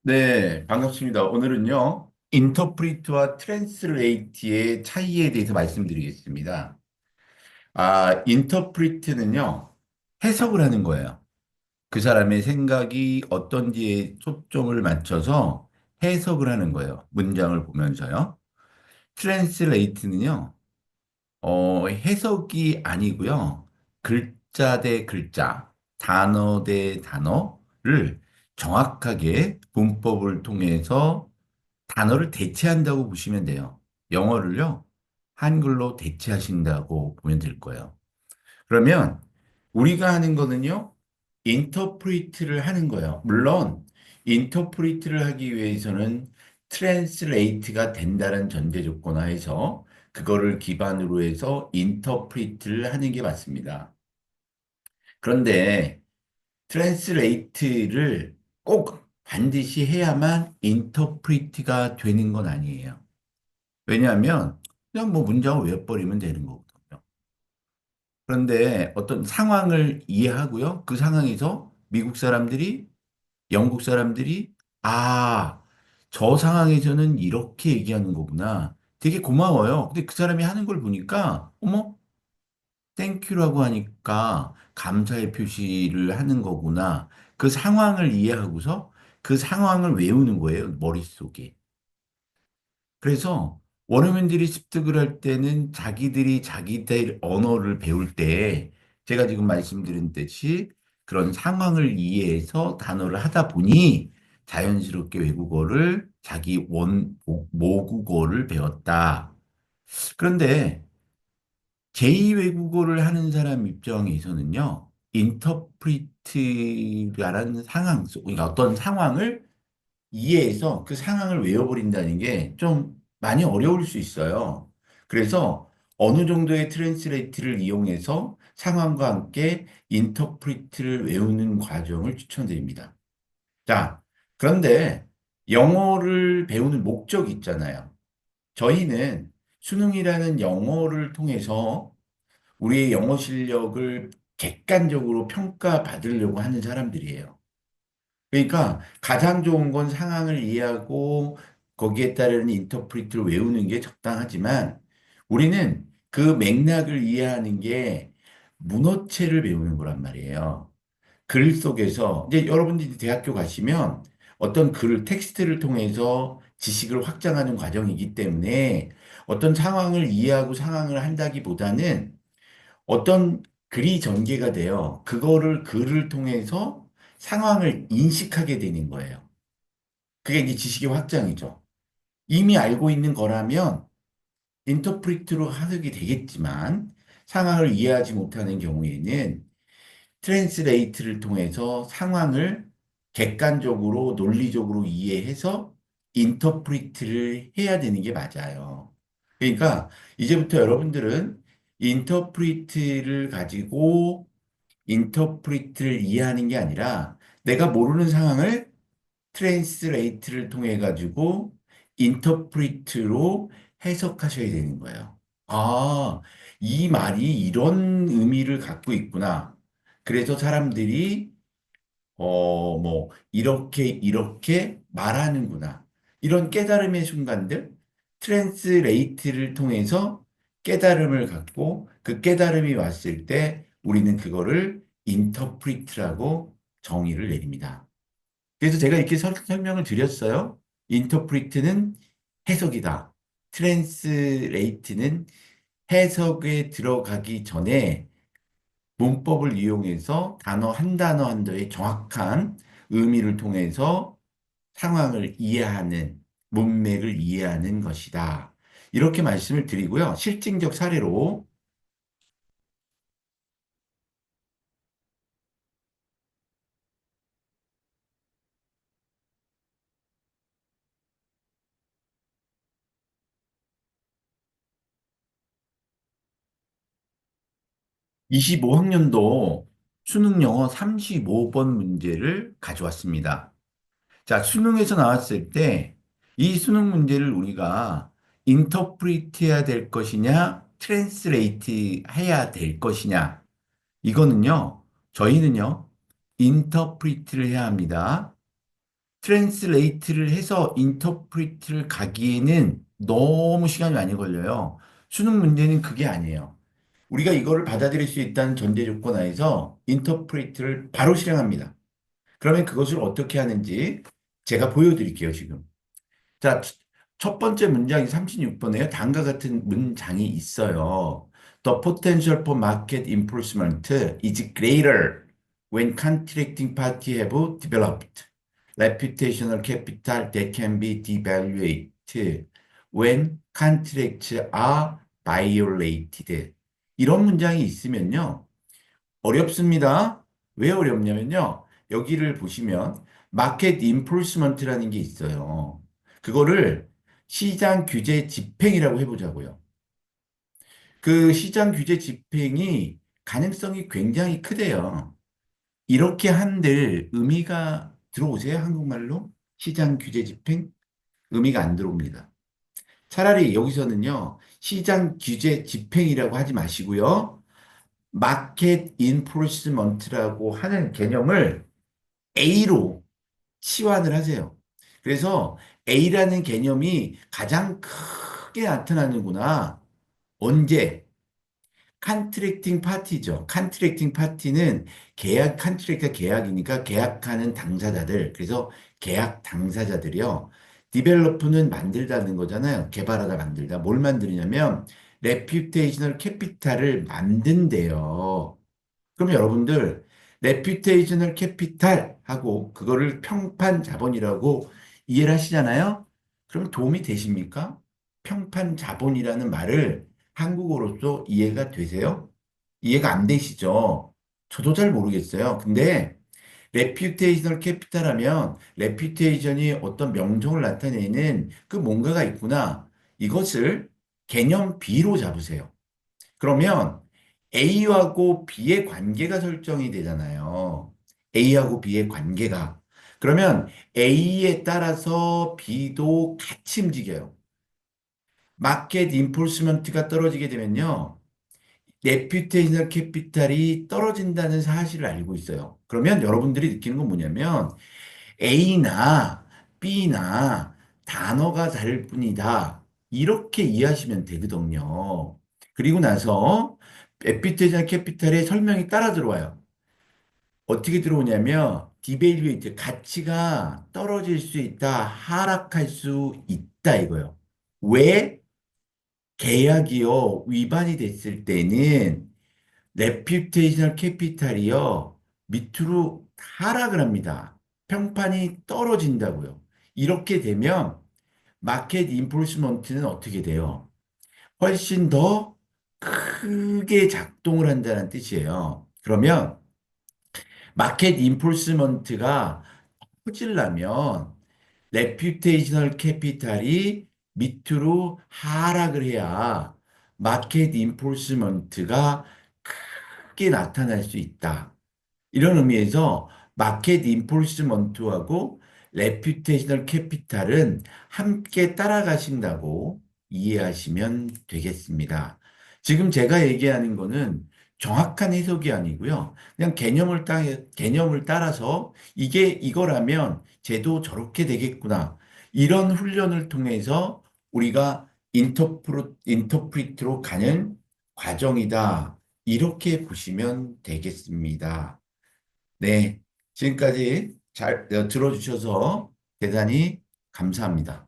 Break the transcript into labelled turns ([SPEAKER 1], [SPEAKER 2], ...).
[SPEAKER 1] 네, 반갑습니다. 오늘은요, 인터프리트와 트랜스레이트의 차이에 대해서 말씀드리겠습니다. 인터프리트는요, 해석을 하는 거예요. 그 사람의 생각이 어떤지에 초점을 맞춰서 해석을 하는 거예요. 문장을 보면서요. 트랜스레이트는요, 해석이 아니고요. 글자 대 글자, 단어 대 단어를 정확하게 문법을 통해서 단어를 대체한다고 보시면 돼요. 영어를요, 한글로 대체하신다고 보면 될 거예요. 그러면 우리가 하는 거는요, 인터프리트를 하는 거예요. 물론, 인터프리트를 하기 위해서는 트랜스레이트가 된다는 전제 조건 하에서 그거를 기반으로 해서 인터프리트를 하는 게 맞습니다. 그런데 트랜스레이트를 꼭 반드시 해야만 인터프리트가 되는 건 아니에요. 왜냐하면 그냥 뭐 문장을 외워버리면 되는 거거든요. 그런데 어떤 상황을 이해하고요. 그 상황에서 미국 사람들이, 영국 사람들이, 아, 저 상황에서는 이렇게 얘기하는 거구나. 되게 고마워요. 근데 그 사람이 하는 걸 보니까, 어머, 땡큐라고 하니까 감사의 표시를 하는 거구나. 그 상황을 이해하고서 그 상황을 외우는 거예요. 머릿속에. 그래서 원어민들이 습득을 할 때는 자기들이 자기들 언어를 배울 때 제가 지금 말씀드린 듯이 그런 상황을 이해해서 단어를 하다 보니 자연스럽게 외국어를 자기 모국어를 배웠다. 그런데 제2 외국어를 하는 사람 입장에서는요, 인터프리트라는 그러니까 어떤 상황을 이해해서 그 상황을 외워버린다는 게 좀 많이 어려울 수 있어요. 그래서 어느 정도의 트랜스레이트를 이용해서 상황과 함께 인터프리트를 외우는 과정을 추천드립니다. 자, 그런데 영어를 배우는 목적이 있잖아요. 저희는 수능이라는 영어를 통해서 우리의 영어 실력을 객관적으로 평가받으려고 하는 사람들이에요. 그러니까 가장 좋은 건 상황을 이해하고 거기에 따르는 인터프리트를 외우는 게 적당하지만 우리는 그 맥락을 이해하는 게 문어체를 배우는 거란 말이에요. 글 속에서 이제 여러분들이 대학교 가시면 어떤 글을 텍스트를 통해서 지식을 확장하는 과정이기 때문에 어떤 상황을 이해하고 상황을 한다기보다는 어떤 글이 전개가 돼요. 그거를 글을 통해서 상황을 인식하게 되는 거예요. 그게 이제 지식의 확장이죠. 이미 알고 있는 거라면 인터프리트로 하게 되겠지만 상황을 이해하지 못하는 경우에는 트랜스레이트를 통해서 상황을 객관적으로 논리적으로 이해해서 인터프리트를 해야 되는 게 맞아요. 그러니까 이제부터 여러분들은 인터프리트를 가지고 인터프리트를 이해하는 게 아니라 내가 모르는 상황을 트랜스레이트를 통해 가지고 인터프리트로 해석하셔야 되는 거예요. 아, 이 말이 이런 의미를 갖고 있구나. 그래서 사람들이 이렇게 말하는구나. 이런 깨달음의 순간들, 트랜스레이트를 통해서 깨달음을 갖고 그 깨달음이 왔을 때 우리는 그거를 인터프리트라고 정의를 내립니다. 그래서 제가 이렇게 설명을 드렸어요. 인터프리트는 해석이다. 트랜스레이트는 해석에 들어가기 전에 문법을 이용해서 단어 한 단어 한 단어의 정확한 의미를 통해서 상황을 이해하는, 문맥을 이해하는 것이다. 이렇게 말씀을 드리고요. 실증적 사례로 25학년도 수능 영어 35번 문제를 가져왔습니다. 자, 수능에서 나왔을 때 이 수능 문제를 우리가 인터프리트 해야 될 것이냐, 트랜스레이트 해야 될 것이냐. 이거는요, 저희는요, 인터프리트를 해야 합니다. 트랜스레이트를 해서 인터프리트를 가기에는 너무 시간이 많이 걸려요. 수능 문제는 그게 아니에요. 우리가 이거를 받아들일 수 있다는 전제 조건 하에서 인터프리트를 바로 실행합니다. 그러면 그것을 어떻게 하는지 제가 보여드릴게요, 지금. 자, 첫 번째 문장이 36번에요. 다음과 같은 문장이 있어요. The potential for market improvement is greater when contracting party have developed reputational capital that can be devaluated when contracts are violated. 이런 문장이 있으면요. 어렵습니다. 왜 어렵냐면요. 여기를 보시면 마켓 인포스먼트라는 게 있어요. 그거를 시장 규제 집행이라고 해보자고요. 그 시장 규제 집행이 가능성이 굉장히 크대요. 이렇게 한들 의미가 들어오세요? 한국말로? 시장 규제 집행? 의미가 안 들어옵니다. 차라리 여기서는요. 시장 규제 집행이라고 하지 마시고요. 마켓 인포스먼트라고 하는 개념을 A로 치환을 하세요. 그래서 A라는 개념이 가장 크게 나타나는구나. 언제? 컨트랙팅 파티죠. 컨트랙팅 파티는 계약, 컨트랙트가 계약이니까 계약하는 당사자들. 그래서 계약 당사자들이요. 디벨로프는 만들다는 거잖아요. 개발하다 만들다. 뭘 만드냐면 레퓨테이셔널 캐피탈을 만든대요. 그럼 여러분들 레퓨테이셔널 캐피탈 하고 그거를 평판 자본이라고 이해를 하시잖아요. 그럼 도움이 되십니까? 평판 자본이라는 말을 한국어로서 이해가 되세요? 이해가 안 되시죠? 저도 잘 모르겠어요. 근데 레퓨테이셔널 캐피탈 하면 레퓨테이션이 어떤 명성을 나타내는 그 뭔가가 있구나. 이것을 개념 B로 잡으세요. 그러면 A하고 B의 관계가 설정이 되잖아요. A하고 B의 관계가. 그러면 A에 따라서 B도 같이 움직여요. 마켓 인포스먼트가 떨어지게 되면요. 레퓨테이셔널 캐피탈이 떨어진다는 사실을 알고 있어요. 그러면 여러분들이 느끼는 건 뭐냐면 A나 B나 단어가 다를 뿐이다. 이렇게 이해하시면 되거든요. 그리고 나서 에피테이션 캐피탈의 설명이 따라 들어와요. 어떻게 들어오냐면 디밸류에이트 가치가 떨어질 수 있다, 하락할 수 있다 이거요. 왜? 계약이요 위반이 됐을 때는 레퓨테이셔널 캐피탈이요 밑으로 하락을 합니다. 평판이 떨어진다고요. 이렇게 되면 마켓 인포스먼트는 어떻게 돼요? 훨씬 더 크게 작동을 한다는 뜻이에요. 그러면 마켓 인포스먼트가 커지려면 레퓨테이셔널 캐피탈이 밑으로 하락을 해야 마켓 인포스먼트가 크게 나타날 수 있다. 이런 의미에서 마켓 인포스먼트하고 레퓨테이셔널 캐피탈은 함께 따라가신다고 이해하시면 되겠습니다. 지금 제가 얘기하는 거는 정확한 해석이 아니고요. 그냥 개념을 따라서 이게 이거라면 쟤도 저렇게 되겠구나. 이런 훈련을 통해서 우리가 인터프리트로 가는 과정이다. 이렇게 보시면 되겠습니다. 네. 지금까지 잘 들어주셔서 대단히 감사합니다.